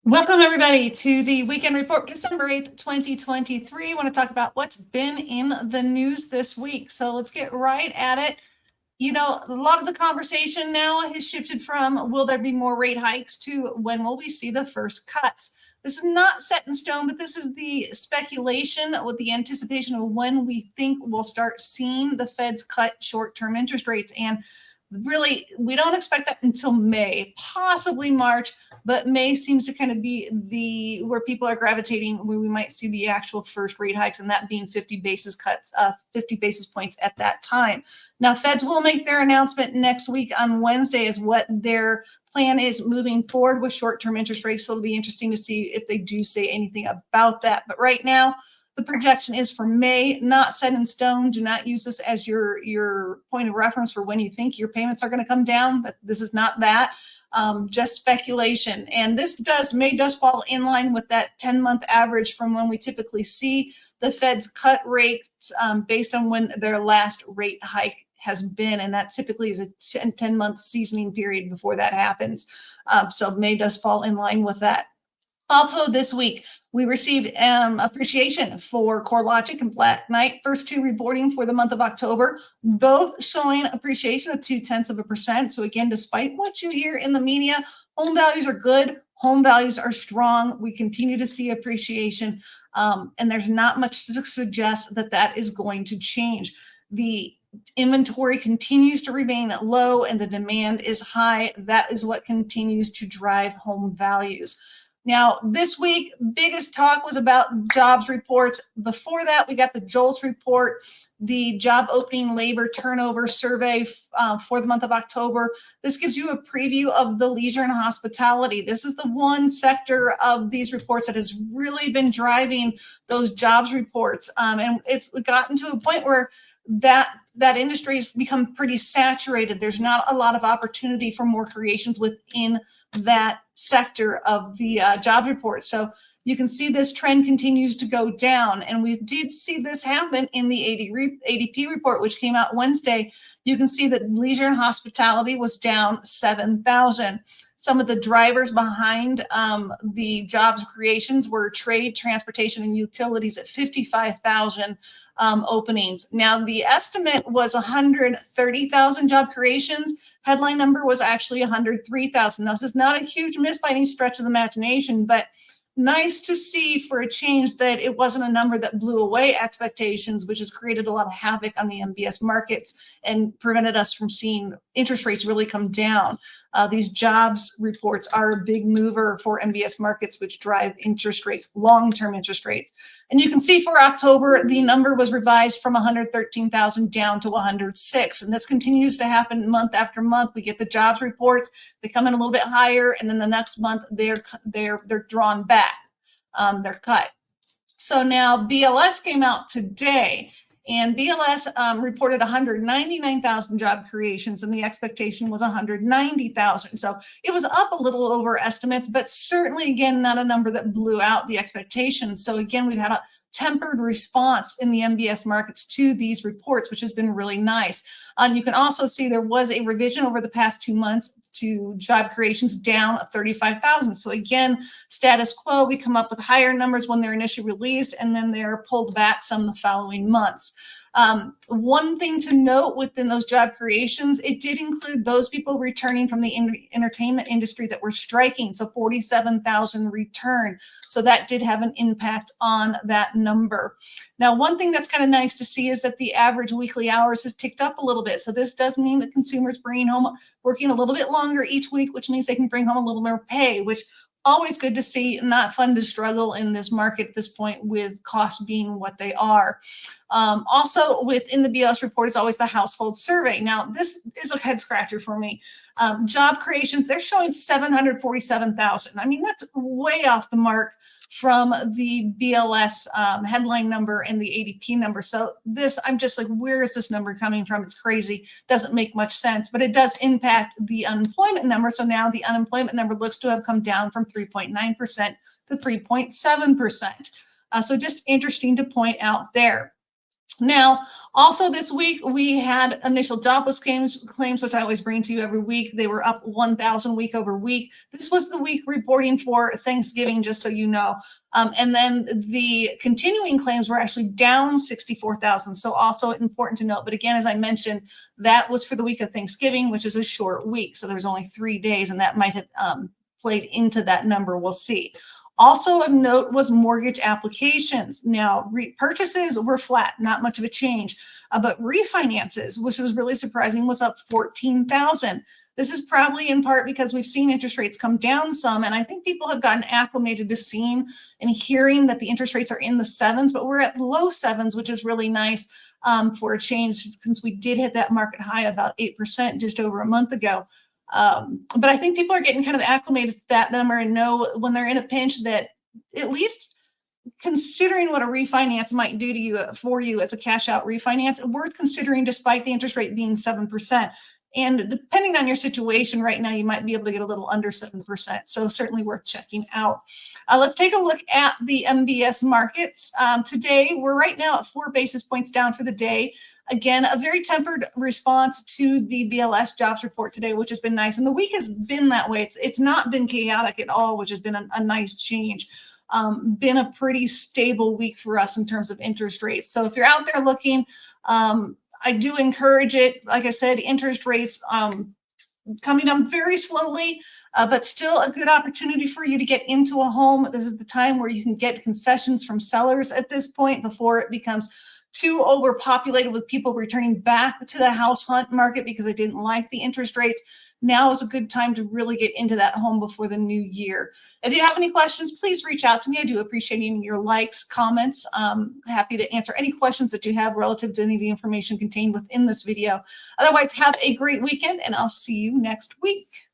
Welcome, everybody, to the Weekend Report, December 8th, 2023. I want to talk about what's been in the news this week. So let's get right at it. You know, a lot of the conversation now has shifted from will there be more rate hikes to when will we see the first cuts. This is not set in stone, but this is the speculation with the anticipation of when we think we'll start seeing the Fed's cut short-term interest rates. And really, we don't expect that until May, possibly March, but May seems to kind of be the where people are gravitating, where we might see the actual first rate hikes, and that being 50 basis points at that time. Now, Feds will make their announcement next week on Wednesday as what their plan is moving forward with short-term interest rates. So it'll be interesting to see if they do say anything about that. But right now, the projection is for May, not set in stone. Do not use this as your point of reference for when you think your payments are going to come down. This is not that. Just speculation. And May does fall in line with that 10-month average from when we typically see the Fed's cut rates based on when their last rate hike has been. And that typically is a 10-month seasoning period before that happens. So May does fall in line with that. Also this week, we received appreciation for CoreLogic and Black Knight, first two reporting for the month of October, both showing appreciation of 0.2%. So again, despite what you hear in the media, home values are good. Home values are strong. We continue to see appreciation, and there's not much to suggest that that is going to change. The inventory continues to remain low and the demand is high. That is what continues to drive home values. Now, this week, biggest talk was about jobs reports. Before that, we got the JOLTS report, the job opening labor turnover survey for the month of October. This gives you a preview of the leisure and hospitality. This is the one sector of these reports that has really been driving those jobs reports. And it's gotten to a point where that industry has become pretty saturated. There's not a lot of opportunity for more creations within that sector of the job report. So you can see this trend continues to go down. And we did see this happen in the ADP report, which came out Wednesday. You can see that leisure and hospitality was down 7,000. Some of the drivers behind the jobs creations were trade, transportation, and utilities at 55,000 openings. Now, the estimate was 130,000 job creations. Headline number was actually 103,000. Now, this is not a huge miss by any stretch of the imagination, but nice to see for a change that it wasn't a number that blew away expectations, which has created a lot of havoc on the MBS markets and prevented us from seeing interest rates really come down. These jobs reports are a big mover for MBS markets, which drive interest rates, long-term interest rates. And you can see for October, the number was revised from 113,000 down to 106. And this continues to happen month after month. We get the jobs reports, they come in a little bit higher, and then the next month they're drawn back, they're cut. So now BLS came out today, and BLS reported 199,000 job creations, and the expectation was 190,000. So it was up a little over estimates, but certainly, again, not a number that blew out the expectations. So again, we've had a tempered response in the MBS markets to these reports, which has been really nice. You can also see there was a revision over the past 2 months to job creations down 35,000. So again, status quo, we come up with higher numbers when they're initially released, and then they're pulled back some the following months. One thing to note within those job creations, it did include those people returning from the entertainment industry that were striking. So 47,000 returned. So that did have an impact on that number. Now, one thing that's kind of nice to see is that the average weekly hours has ticked up a little bit. So this does mean that consumers bringing home, working a little bit longer each week, which means they can bring home a little more pay, which always good to see. Not fun to struggle in this market at this point with costs being what they are. Also within the BLS report is always the household survey. Now, this is a head scratcher for me. Job creations, they're showing 747,000. I mean, that's way off the mark from the BLS headline number and the ADP number. So this, I'm just like, where is this number coming from? It's crazy. Doesn't make much sense, but it does impact the unemployment number. So now the unemployment number looks to have come down from 3.9% to 3.7%. So just interesting to point out there. Now, also this week, we had initial jobless claims, which I always bring to you every week. They were up 1,000 week over week. This was the week reporting for Thanksgiving, just so you know. And then the continuing claims were actually down 64,000. So also important to note. But again, as I mentioned, that was for the week of Thanksgiving, which is a short week. So there was only 3 days, and that might have played into that number. We'll see. Also of note was mortgage applications. Now, purchases were flat, not much of a change, but refinances, which was really surprising, was up 14,000. This is probably in part because we've seen interest rates come down some, and I think people have gotten acclimated to seeing and hearing that the interest rates are in the sevens, but we're at low sevens, which is really nice for a change since we did hit that market high about 8% just over a month ago. But I think people are getting kind of acclimated to that number and know when they're in a pinch that at least considering what a refinance might do to you for you as a cash out refinance, worth considering despite the interest rate being 7%. And depending on your situation right now, you might be able to get a little under 7%. So certainly worth checking out. Let's take a look at the MBS markets. Today, we're right now at 4 basis points down for the day. Again, a very tempered response to the BLS jobs report today, which has been nice. And the week has been that way. It's not been chaotic at all, which has been a nice change. Been a pretty stable week for us in terms of interest rates. So if you're out there looking, I do encourage it. Like I said, interest rates coming down very slowly, but still a good opportunity for you to get into a home. This is the time where you can get concessions from sellers at this point before it becomes too overpopulated with people returning back to the house hunt market because they didn't like the interest rates. Now is a good time to really get into that home before the new year. If you have any questions, please reach out to me. I do appreciate your likes, comments. Happy to answer any questions that you have relative to any of the information contained within this video. Otherwise, have a great weekend, and I'll see you next week.